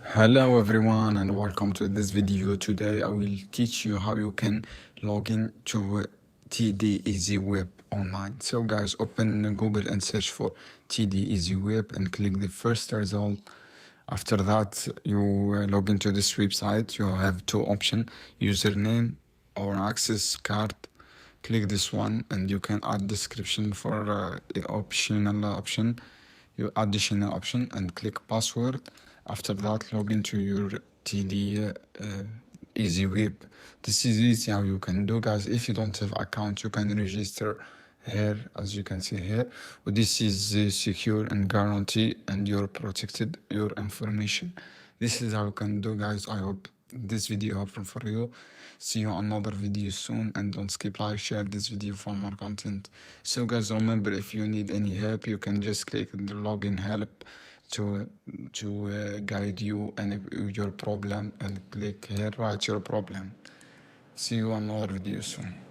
Hello everyone and welcome to this video. Today I will teach you how you can log in to TD EasyWeb online. So guys, open Google and search for TD EasyWeb and click the first result. After that, you log into this website. You have two options, username or access card. Click this one and you can add description for the optional option. You additional option and click password. After that, log into your TD EasyWeb. This is easy how you can do, guys. If you don't have account, you can register here, as you can see here. This is secure and guarantee, and you're protected your information. This is how you can do, guys. I hope this video helpful for you. See you on another video soon, and don't skip like, share this video for more content. So guys, remember, if you need any help, you can just click the login help to guide you and your problem, and click here, write your problem. See you on another video soon.